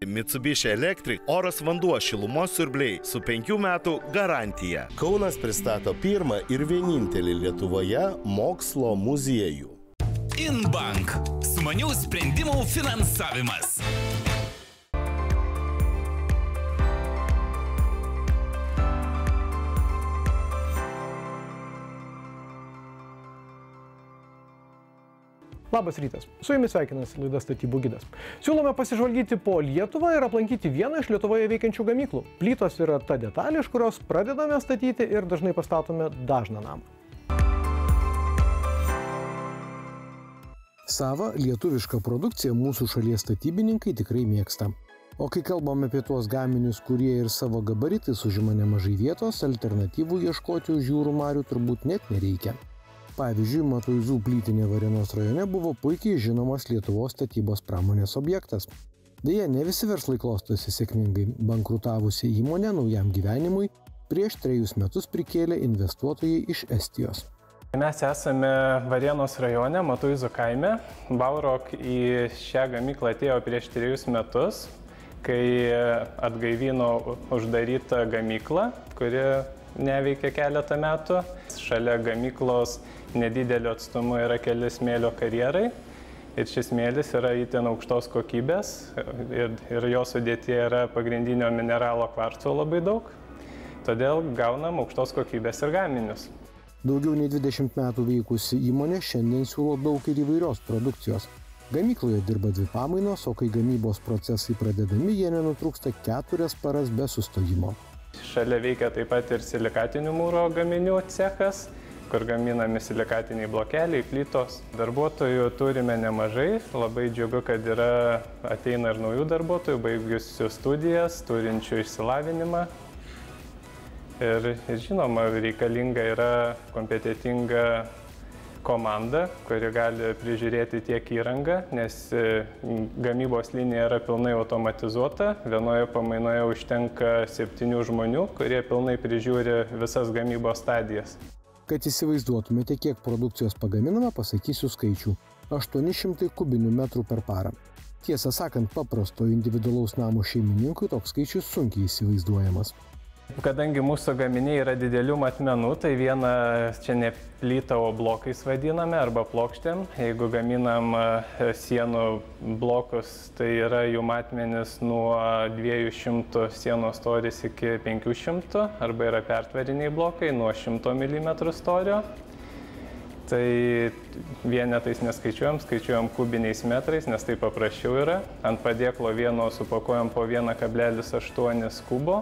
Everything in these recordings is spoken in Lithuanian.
Mitsubishi Electric oras vanduo šilumos siurbliai su 5 metų garantija. Kaunas pristato pirmą ir vienintelį Lietuvoje mokslo muziejų. Inbank. Sumanių sprendimų finansavimas. Labas rytas. Su jumis sveikinasi laida Statybų gidas. Siūlome pasižvalgyti po Lietuvą ir aplankyti vieną iš Lietuvoje veikiančių gamyklų. Plytos yra ta detalė, iš kurios pradedame statyti ir dažnai pastatome dažną namą. Savą lietuvišką produkciją mūsų šalies statybininkai tikrai mėgsta. O kai kalbame apie tuos gaminius, kurie ir savo gabaritais užima nemažai vietos, alternatyvų ieškoti už jūrų marių turbūt net nereikia. Pavyzdžiui, Matuizų plytinė Varėnos rajone buvo puikiai žinomas Lietuvos statybos pramonės objektas. Deja, ne visi verslai klostosi sėkmingai. Bankrutavusi įmonė naujam gyvenimui prieš 3 metus prikėlė investuotojai iš Estijos. Mes esame Varėnos rajone, Matuizų kaime. Baurok į šią gamyklą atėjo prieš 3 metus, kai atgaivino uždarytą gamyklą, kuri neveikia keletą metų. Šalia gamyklos nedidelio atstumu yra keli smėlio karjerai ir šis smėlis yra itin aukštos kokybės ir jo sudėtyje yra pagrindinio mineralo kvarco labai daug, todėl gaunam aukštos kokybės ir gaminius. Daugiau nei 20 metų veikusi įmonė šiandien siūlo daug ir įvairios produkcijos. Gamykloje dirba 2 pamainos, o kai gamybos procesai pradedami, jie nenutrūksta 4 paras be sustojimo. Šalia veikia taip pat ir silikatinių mūro gaminių cechas, kur gaminami silikatiniai blokeliai, plytos. Darbuotojų turime nemažai, labai džiugu, kad ateina ir naujų darbuotojų, baigusių studijas, turinčių išsilavinimą. Ir žinoma, reikalinga yra kompetentinga komanda, kuri gali prižiūrėti tiek įrangą, nes gamybos linija yra pilnai automatizuota. Vienoje pamainoje užtenka 7 žmonių, kurie pilnai prižiūri visas gamybos stadijas. Kad įsivaizduotumėte, kiek produkcijos pagaminama, pasakysiu skaičių – 800 kubinių metrų per parą. Tiesą sakant, paprasto individualaus namo šeimininkui toks skaičius sunkiai įsivaizduojamas. Kadangi mūsų gaminiai yra didelių matmenų, tai viena čia ne plyta, o blokais vadiname arba plokštėm. Jeigu gaminam sienų blokus, tai yra jų matmenis nuo 200 sienos storis iki 500 arba yra pertvariniai blokai nuo 100 mm storio. Tai vienetais neskaičiuojam, skaičiuojam kubiniais metrais, nes tai paprasčiau yra. Ant padėklo vieno supakuojam po 1,8 kubo.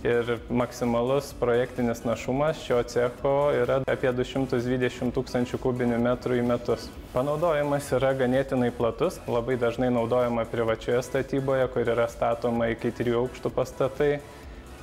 Ir maksimalus projektinis našumas šio cecho yra apie 220 000 kubinių metrų į metus. Panaudojimas yra ganėtinai platus, labai dažnai naudojama privačioje statyboje, kur yra statoma iki 3 aukštų pastatai,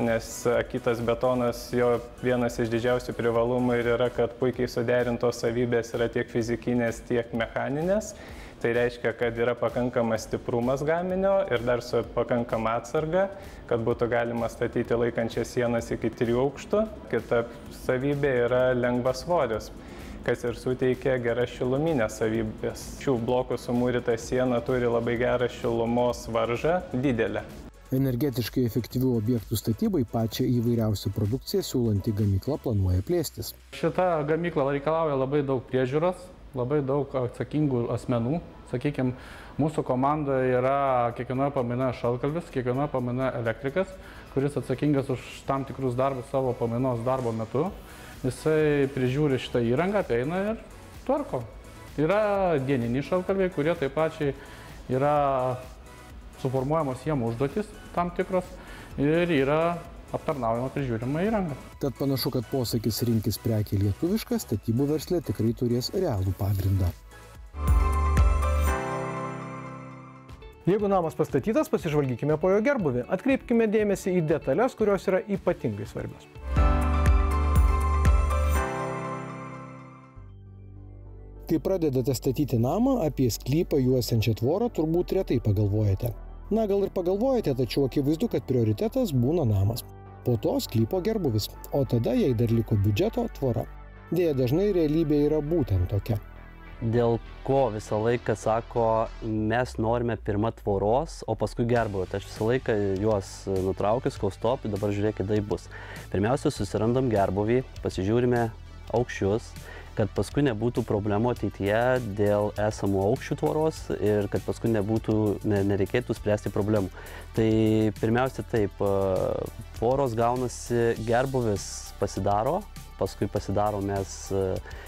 nes kitas betonas, jo vienas iš didžiausių privalumų yra, kad puikiai suderintos savybės yra tiek fizikinės, tiek mechaninės. Tai reiškia, kad yra pakankamas stiprumas gaminio ir dar su pakankama atsarga, kad būtų galima statyti laikančias sienas iki 3 aukštų. Kita savybė yra lengvas svoris, kas ir suteikia geras šiluminės savybės. Šių blokų sumūryta siena turi labai gerą šilumos varžą, didelę. Energetiškai efektyvių objektų statybai pačią įvairiausią produkciją siūlanti gamykla planuoja plėstis. Šita gamykla reikalauja labai daug priežiūros, labai daug atsakingų asmenų. Sakykime, mūsų komandoje yra kiekvienoje pamainoje šaltkalvis, kiekvienoje pamainoje elektrikas, kuris atsakingas už tam tikrus darbus savo pamainos darbo metu. Jisai prižiūri šitą įrangą, ateina ir tvarko. Yra dieniniai šaltkalviai, kurie taip pačiai yra suformuojamos jiem užduotis tam tikros ir yra aptarnaujama prižiūrima įranga. Tad panašu, kad posakis rinkis prekė lietuviška statybų versle tikrai turės realų pagrindą. Jeigu namas pastatytas, pasižvalgykime po jo gerbuvį. Atkreipkime dėmesį į detalės, kurios yra ypatingai svarbios. Kai pradedate statyti namą, apie sklypą juosiančią tvorą turbūt retai pagalvojate. Na, gal ir pagalvojate, tačiau akivaizdu, kad prioritetas būna namas. Po to sklypo gerbuvis, o tada, jei dar liko biudžeto, tvora. Deja, dažnai realybė yra būtent tokia. dėl ko visą laiką sako, mes norime pirmą tvoros, o paskui gerbuvio. Tai aš visą laiką juos nutraukiu, sakau stop, dabar žiūrėkit, tai bus. Pirmiausia, susirandam gerbuvį, pasižiūrime aukščius, kad paskui nebūtų problemų ateityje dėl esamų aukščių tvoros ir kad paskui nereikėtų spręsti problemų. Tai pirmiausia taip, tvoros gaunasi, gerbuvis pasidaro, paskui pasidarom mes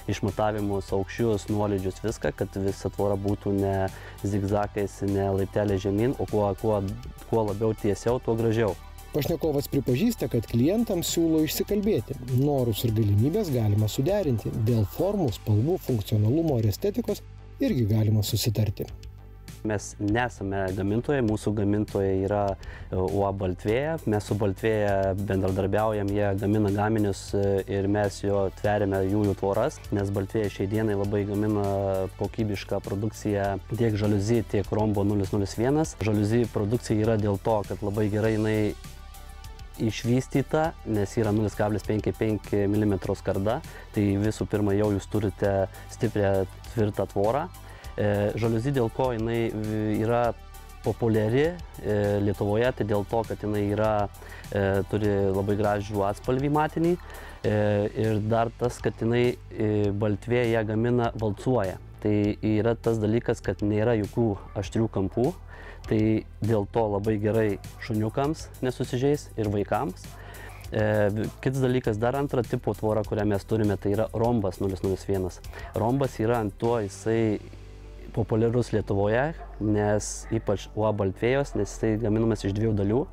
išmatavimus, aukščius, nuolydžius, viską, kad visa tvora būtų ne zigzakais, ne laiptelė žemyn, o kuo labiau tiesiau, tuo gražiau. Pašnekovas pripažįsta, kad klientams siūlo išsikalbėti. Norus ir galimybės galima suderinti. Dėl formų, spalvų, funkcionalumo ir estetikos irgi galima susitarti. Mes nesame gamintojai, mūsų gamintojai yra UAB Baltvėja. Mes su Baltvėja bendradarbiaujam, jie gamina gaminius ir mes jo tveriame jų tvoras, nes Baltvėja šiai dienai labai gamina kokybišką produkciją tiek žaliuzy, tiek Rombo 001. Žaliuzy produkcija yra dėl to, kad labai gerai jinai išvystyta, nes yra 0,55 mm skarda, tai visų pirma jau jūs turite stiprią tvirtą tvorą. Žaliuzy dėl ko jinai yra populiari Lietuvoje, tai dėl to, kad jinai turi labai gražų atspalvį matinį ir dar tas, kad jinai Baltvėja gamina valcuoja. Tai yra tas dalykas, kad nėra jokių aštrių kampų. Tai dėl to labai gerai šuniukams nesusižeis ir vaikams. Kitas dalykas, dar antrą tipo tvorą, kurią mes turime, tai yra Rombas 001. Rombas yra ant to, jisai populiarus Lietuvoje, nes ypač UAB Baltvėjos, nes jisai gaminamas iš 2 dalių.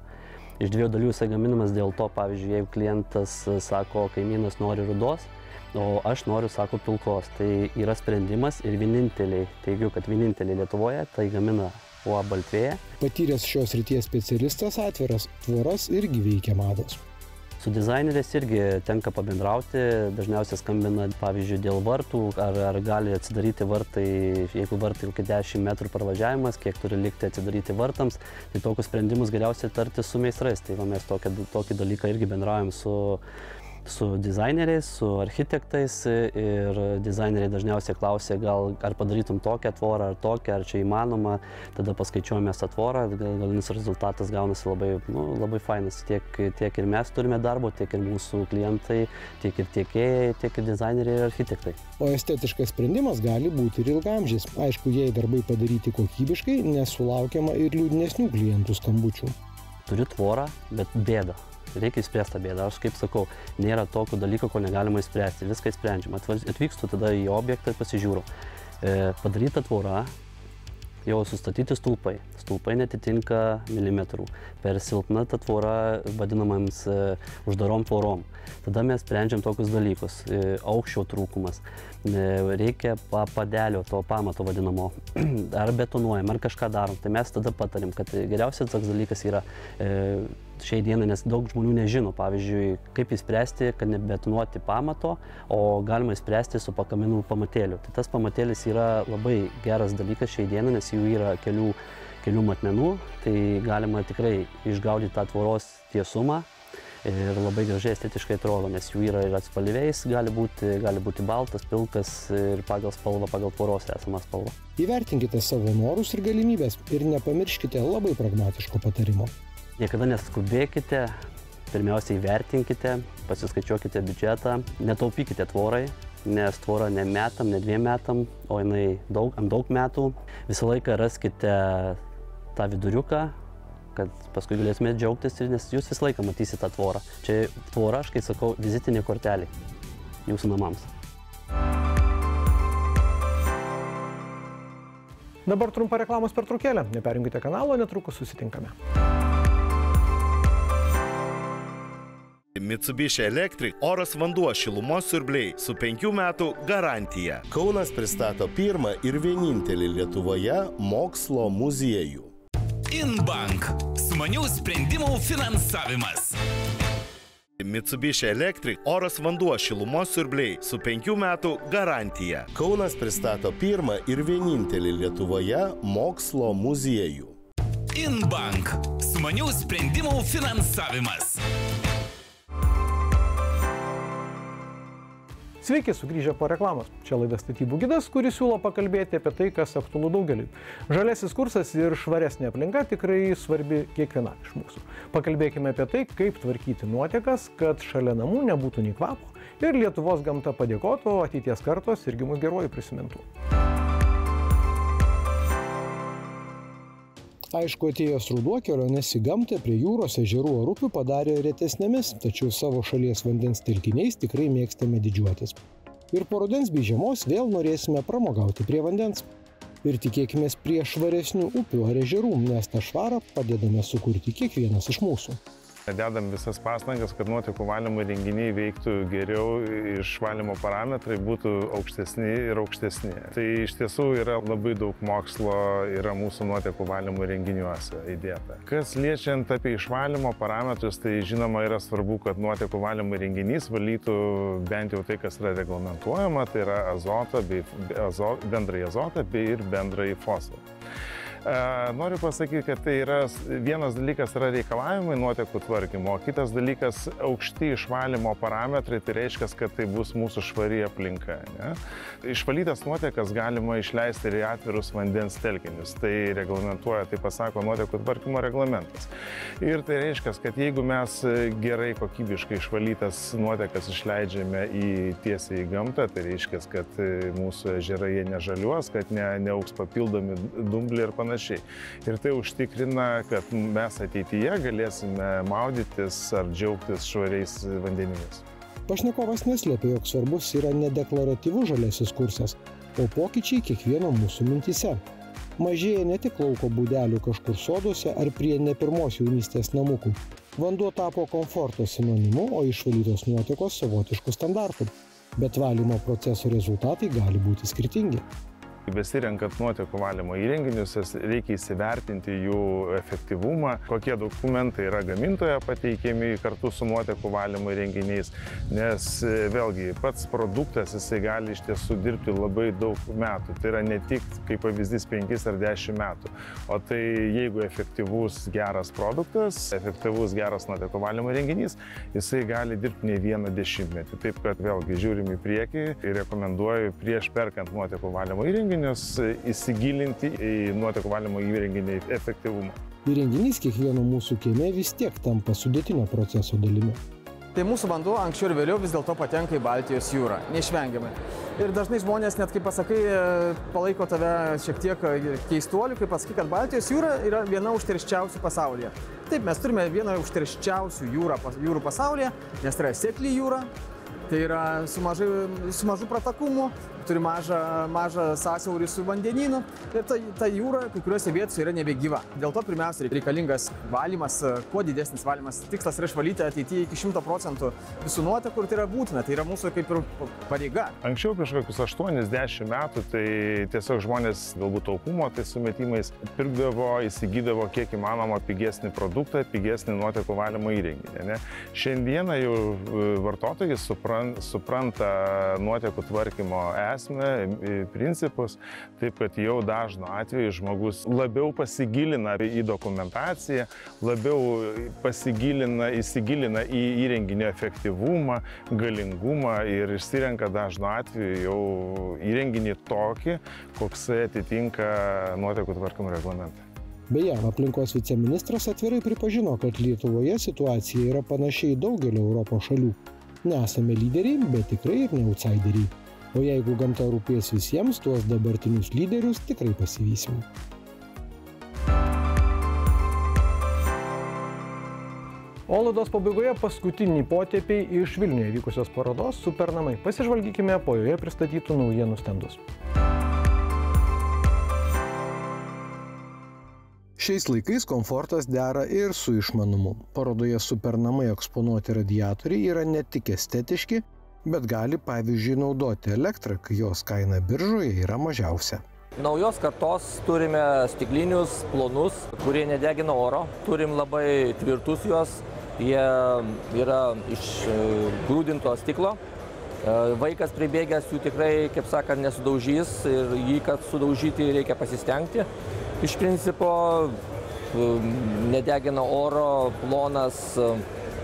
Iš 2 dalių jisai gaminamas dėl to, pavyzdžiui, jeigu klientas sako, kaimynas nori rudos, o aš noriu, sako, pilkos. Tai yra sprendimas ir teigiu, kad vieninteliai Lietuvoje tai gamina UAB Baltvėja. Patyręs šios srities specialistas atviras, tvoras irgi veikia mados. Su dizaineriais irgi tenka pabendrauti, dažniausiai skambina, pavyzdžiui, dėl vartų, ar gali atsidaryti vartai, jeigu vartai kokie 10 metrų parvažiavimas, kiek turi likti atsidaryti vartams, tai tokius sprendimus geriausiai tarti su meistrais. Tai mes tokį dalyką irgi bendraujam su dizaineriais, su architektais ir dizaineriai dažniausiai klausia, ar padarytum tokią tvorą, ar tokią, ar čia įmanoma, tada paskaičiuojame tą tvorą, galinis rezultatas gaunasi labai fainas. Tiek ir mes turime darbo, tiek ir mūsų klientai, tiek ir tiekėjai, tiek ir dizaineriai ir architektai. O estetiškas sprendimas gali būti ir ilgaamžis. Aišku, jei darbai padaryti kokybiškai, nesulaukiama ir liūdnesnių klientų skambučių. Turiu tvorą, bet bėda. Reikia išspręsti tą bėdą. Aš kaip sakau, nėra tokio dalyko, ko negalima išspręsti. Viską išsprendžiam. Atvykstu tada į objektą ir pasižiūriu. Padaryta tvora, jau sustatyti stulpai. Stulpai netitinka milimetrų. Per silpna ta tvora vadinamams uždarom tvorom. Tada mes sprendžiam tokius dalykus. Aukščio trūkumas. Reikia padelio, to pamato vadinamo. Ar betonuojam, ar kažką darom. Tai mes tada patarim, kad geriausias toks dalykas yra šiai dienai, nes daug žmonių nežino, pavyzdžiui, kaip įspręsti, kad nebetonuoti pamato, o galima įspręsti su pakaminų pamatėliu. Tai tas pamatėlis yra labai geras dalykas šiai dienai, nes jų yra kelių matmenų, tai galima tikrai išgaudyti tą tvoros tiesumą ir labai gražiai estetiškai atrodo, nes jų yra ir atspalviais, gali būti baltas, pilkas ir pagal spalvą, pagal tvoros esamą spalvą. Įvertinkite savo norus ir galimybės ir nepamirškite labai pragmatiško patarimo. Niekada neskubėkite, pirmiausia įvertinkite, pasiskaičiuokite biudžetą, netaupykite tvorai, nes tvora ne metam, ne 2 metam, o jinai ant daug metų. Visą laiką raskite tą viduriuką, kad paskui galėtumėte džiaugtis, nes jūs visą laiką matysite tą tvorą. Čia tvora, aš kai sakau, vizitinė kortelė jūsų namams. Dabar trumpa reklamos pertraukėlė. Neperjungite kanalo, netrukus susitinkame. Mitsubishi Electric oras vanduo šilumos siurbliai su 5 metų garantija. Kaunas pristato pirmą ir vienintelį Lietuvoje mokslo muziejų. InBank. Sumanių sprendimų finansavimas. Mitsubishi Electric oras vanduo šilumos siurbliai su 5 metų garantija. Kaunas pristato pirmą ir vienintelį Lietuvoje mokslo muziejų. InBank. Sumanių sprendimų finansavimas. Sveiki, sugrįžę po reklamos. Čia laida Statybų gidas, kuris siūlo pakalbėti apie tai, kas aktualu daugeliui. Žaliasis kursas ir švaresnė aplinka tikrai svarbi kiekvienam iš mūsų. Pakalbėkime apie tai, kaip tvarkyti nuotekas, kad šalia namų nebūtų nei kvapo ir Lietuvos gamta padėkotų, o ateities kartos irgi mus geruoju prisimintų. Aišku, atėjęs ruduo keliones į gamtą prie jūros, ežerų ar upių padarė retesnėmis, tačiau savo šalies vandens telkiniais tikrai mėgstame didžiuotis. Ir po rudens bei žiemos vėl norėsime pramogauti prie vandens. Ir tikėkimės prie švaresnių upių ar ežerų, nes tą švarą padedame sukurti kiekvienas iš mūsų. Dedam visas pastangas, kad nuotekų valymo įrenginiai veiktų geriau, išvalymo parametrai būtų aukštesni ir aukštesni. Tai iš tiesų yra labai daug mokslo yra mūsų nuotekų valymo įrenginiuose įdėta. Kas liečiant apie išvalymo parametrus, tai žinoma yra svarbu, kad nuotekų valymo įrenginys valytų bent jau tai, kas yra reglamentuojama, tai yra azotą, bendrai azotą ir bendrai fosforą. Noriu pasakyti, kad tai yra vienas dalykas yra reikalavimai nuotekų tvarkymo, o kitas dalykas aukšti išvalymo parametrai, tai reiškia, kad tai bus mūsų švari aplinka. Ne? Išvalytas nuotekas galima išleisti ir į atvirus vandens telkinius, tai reglamentuoja, tai pasako nuotekų tvarkymo reglamentas. Ir tai reiškia, kad jeigu mes gerai kokybiškai išvalytas nuotekas išleidžiame tiesiai į gamtą, tai reiškia, kad mūsų ežerai nežaliuos, kad neaugs papildomi dumbliai ir panašiai. Ir tai užtikrina, kad mes ateityje galėsime maudytis ar džiaugtis švariais vandenimis. Pašnekovas neslėpė, jog svarbus yra nedeklaratyvus žaliasis kursas, o pokyčiai kiekvieno mūsų mintyse. Mažėja ne tik lauko būdelių kažkur soduose ar prie ne pirmos jaunystės namukų. Vanduo tapo komforto sinonimu, o išvalytos nuotekos savotiškų standartų. Bet valymo proceso rezultatai gali būti skirtingi. Besirenkant nuotekų valymo įrenginius, reikia įsivertinti jų efektyvumą, kokie dokumentai yra gamintoje pateikiami kartu su nuotekų valymo įrenginiais, nes vėlgi pats produktas jisai gali iš tiesų dirbti labai daug metų. Tai yra ne tik kaip pavyzdys 5 ar 10 metų, o tai jeigu efektyvus geras produktas, efektyvus geras nuotekų valymo įrenginys, jisai gali dirbti ne vieną dešimtmetį. Taip kad vėlgi žiūrim į priekį ir rekomenduoju prieš perkant nuotekų valymo įrenginį įsigilinti į nuotekų valymo įrenginį efektyvumą. Įrenginys kiekvieno mūsų kieme vis tiek tampa sudėtinio proceso dalimi. Tai mūsų vanduo anksčiau ir vėliau vis dėlto patenka į Baltijos jūrą, neišvengiamai. Ir dažnai žmonės, net kaip pasakai, palaiko tave šiek tiek keistuoliu, kai pasakai, kad Baltijos jūra yra viena užterščiausių pasaulyje. Taip, mes turime vieną užterščiausių jūrų pasaulyje, nes tai yra sekli jūra. Tai yra su mažu pratakumu, turi mažą sąsiaurį su vandenynu ir ta jūra kai kuriuose vietose yra nebegyva. Dėl to pirmiausia reikalingas valymas, kuo didesnis valymas. Tikslas yra išvalyti ateityje iki 100% visų nuotekų ir tai yra būtina, tai yra mūsų kaip ir pareiga. Anksčiau prieš kokius 80 metų tai tiesiog žmonės galbūt taupumo tai sumetimais pirkdavo, įsigydavo kiek įmanoma pigesnį produktą, pigesnį nuotekų valymo įrenginį. Ne? Šiandieną jau vartotojai supranta nuotekų tvarkymo esmę, principus, taip kad jau dažnu atveju žmogus labiau pasigilina į dokumentaciją, labiau įsigilina į įrenginio efektyvumą, galingumą ir išsirenka dažnu atveju jau įrenginį tokį, koksai atitinka nuotekų tvarkymo reglamentą. Beje, aplinkos viceministras atvirai pripažino, kad Lietuvoje situacija yra panašiai daugelio Europos šalių. Nesame lyderiai, bet tikrai ir ne outsideriai. O jeigu gamta rūpės visiems, tuos dabartinius lyderius tikrai pasivysim. O laidos pabaigoje paskutiniai potėpiai iš Vilniuje vykusios parodos Supernamai. Pasižvalgykime po joje pristatytų naujienų stendus. Šiais laikais komfortas dera ir su išmanumu. Parodoje Supernamai eksponuoti radiatoriai yra ne tik estetiški, bet gali pavyzdžiui naudoti elektrą, kai jos kaina biržoje yra mažiausia. Naujos kartos turime stiklinius, plonus, kurie nedegina oro. Turim labai tvirtus juos, jie yra iš grūdinto stiklo. Vaikas pribėgęs jų tikrai, kaip sakant, nesudaužys ir jį, kad sudaužyti, reikia pasistengti. Iš principo nedegina oro, plonas,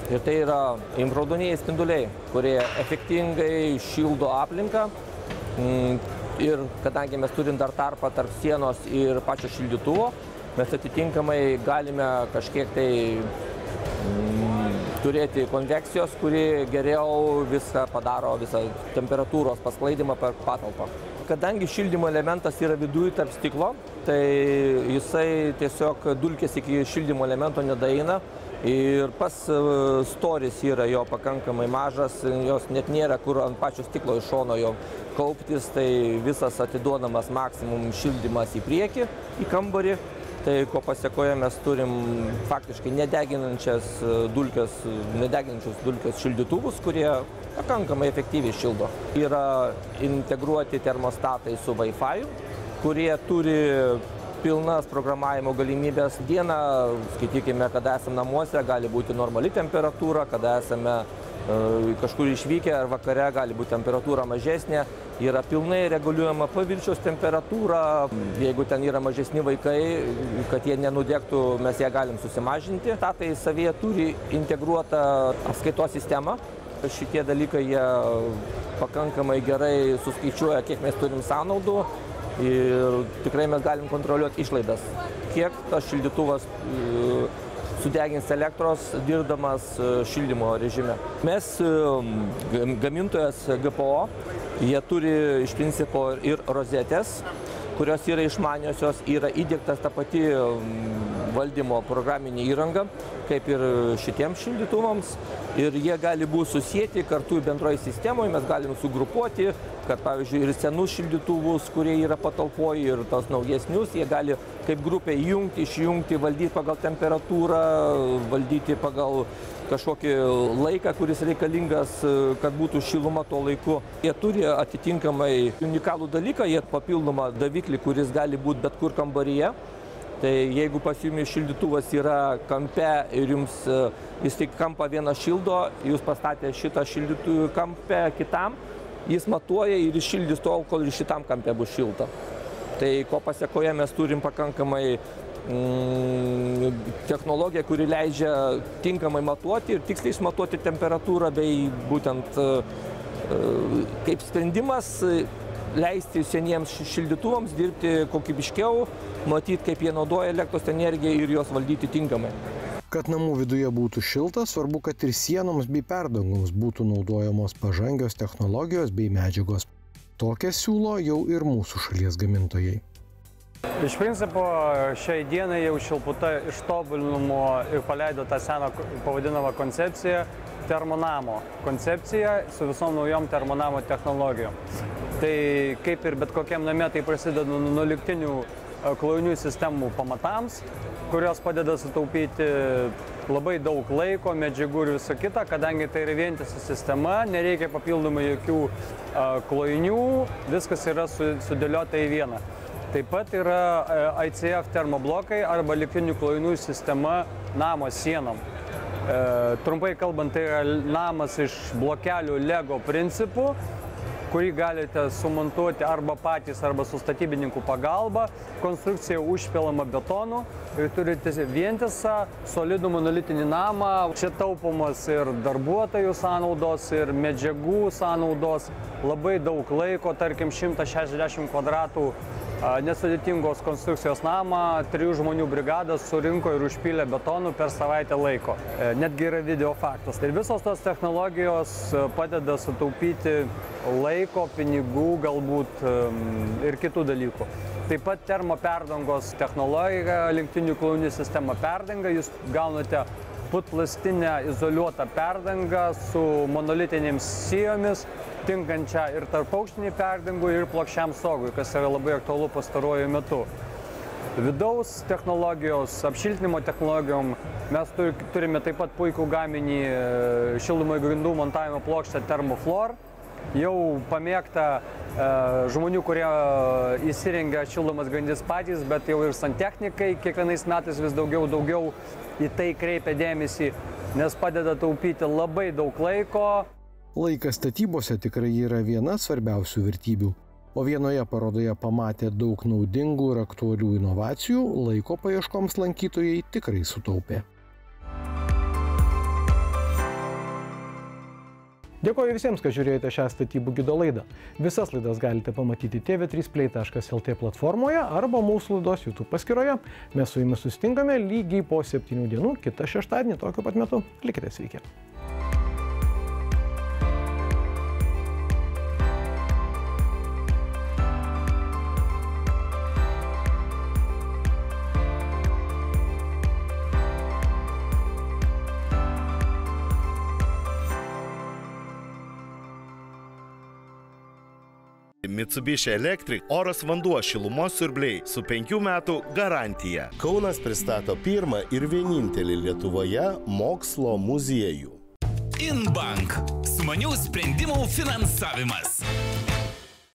Ir tai yra infraraudoniniai spinduliai, kurie efektingai šildo aplinką. Ir kadangi mes turim dar tarpą tarp sienos ir pačio šildytuvo, mes atitinkamai galime kažkiek tai turėti konvekcijos, kuri geriau viską padaro, visą temperatūros pasklaidimą per patalpą. Kadangi šildymo elementas yra viduje tarp stiklo, tai jisai tiesiog dulkės iki šildymo elemento nedaeina ir pas storis yra jo pakankamai mažas, jos net nėra kur ant pačio stiklo iš šono jo kauptis, tai visas atiduodamas maksimum šildymas į priekį, į kambarį. Tai ko pasiekoje mes turim faktiškai nedeginančius dulkės šildytuvus, kurie pakankamai efektyviai šildo. Yra integruoti termostatai su Wi-Fi, kurie turi pilnas programavimo galimybės. Dieną, skaitykime, kada esame namuose, gali būti normali temperatūra, kada esame kažkur išvykę ar vakare gali būti temperatūra mažesnė. Yra pilnai reguliuojama paviršiaus temperatūra. Jeigu ten yra mažesni vaikai, kad jie nenudegtų, mes ją galim susimažinti. Tai savyje turi integruotą apskaitos sistemą. Šitie dalykai jie pakankamai gerai suskaičiuoja, kiek mes turim sąnaudų ir tikrai mes galim kontroliuoti išlaidas. Kiek tas šildytuvas sudegins elektros dirbdamas šildymo režime. Mes, gamintojas GPO, jie turi iš principo ir rozetės, kurios yra išmaniosios, yra įdiegtas ta pati valdymo programinė įranga, kaip ir šitiems šildytuvams. Ir jie gali būti susijęti kartu bendroje sistemoje, mes galim sugrupuoti, kad pavyzdžiui ir senus šildytuvus, kurie yra patalpoje, ir tos naujesnius, jie gali kaip grupė įjungti, išjungti, valdyti pagal temperatūrą, valdyti pagal kažkokį laiką, kuris reikalingas, kad būtų šiluma tuo laiku. Jie turi atitinkamai unikalų dalyką, jie papildomą daviklį, kuris gali būti bet kur kambaryje. Tai jeigu pas jumis šildytuvas yra kampe ir jis tik kampą vieną šildo, jūs pastatė šitą šildytuvą kampe kitam, jis matuoja ir iššildys tol, kol ir šitam kampe bus šilta. Tai ko pasiekoje mes turim pakankamai technologiją, kuri leidžia tinkamai matuoti ir tiksliai išmatuoti temperatūrą, bei būtent kaip sprendimas leisti seniems šildytuvams dirbti kokybiškiau, matyti, kaip jie naudoja elektros energiją ir juos valdyti tinkamai. Kad namų viduje būtų šilta, svarbu, kad ir sienoms bei perdangoms būtų naudojamos pažangios technologijos bei medžiagos. Tokią siūlo jau ir mūsų šalies gamintojai. Iš principo, šiai dienai jau Šilputa ištobulinimo ir paleido tą seną pavadinamą koncepciją termonamo koncepcija su visom naujom termonamo technologijom. Tai kaip ir bet kokiam name, tai prasideda nuo lygtinių klojinių sistemų pamatams, kurios padeda sutaupyti labai daug laiko, medžiagų ir viso kita, kadangi tai yra vientisa sistema, nereikia papildomai jokių klojinių, viskas yra sudėliota į vieną. Taip pat yra ICF termoblokai arba lygtinių klojinių sistema namo sienom. Trumpai kalbant, tai yra namas iš blokelių Lego principų, kurį galite sumontuoti arba patys, arba su statybininkų pagalba. Konstrukcija užpilama betonu ir turite vientisą, solidų monolitinį namą. Čia taupomos ir darbuotojų sąnaudos, ir medžiagų sąnaudos. Labai daug laiko, tarkim 160 kvadratų nesudėtingos konstrukcijos namą, 3 žmonių brigadas surinko ir užpylė betonų per savaitę laiko. Netgi yra video faktas. Ir visos tos technologijos padeda sutaupyti laiko, pinigų, galbūt ir kitų dalykų. Taip pat termoperdangos technologija, lygtinių klojinių sistema perdanga, jūs gaunate putplastinę izoliuotą perdangą su monolitinėmis sijomis, tinkančią ir tarpaukštiniai perdangui, ir plokščiam stogui, kas yra labai aktualu pastaruoju metu. Vidaus technologijos, apšiltinimo technologijom mes turime taip pat puikų gaminį šildomųjų grindų montavimo plokštę Thermoflor. Jau pamėgta žmonių, kurie įsirengia šildomas grindis patys, bet jau ir santechnikai kiekvienais metais vis daugiau į tai kreipia dėmesį, nes padeda taupyti labai daug laiko. Laikas statybose tikrai yra viena svarbiausių vertybių. O vienoje parodoje pamatė daug naudingų ir aktualių inovacijų, laiko paieškoms lankytojai tikrai sutaupė. Dėkoju visiems, kad žiūrėjote šią statybų gido laidą. Visas laidas galite pamatyti tv3play.lt platformoje arba mūsų laidos YouTube paskyroje. Mes su jumis susitinkame lygiai po 7 dienų, kitą šeštadienį tokiu pat metu. Likite sveiki. Mitsubishi Electric oras vanduo šilumos siurbliai su 5 metų garantija. Kaunas pristato pirmą ir vienintelį Lietuvoje mokslo muziejų. InBank. Sumanių sprendimų finansavimas.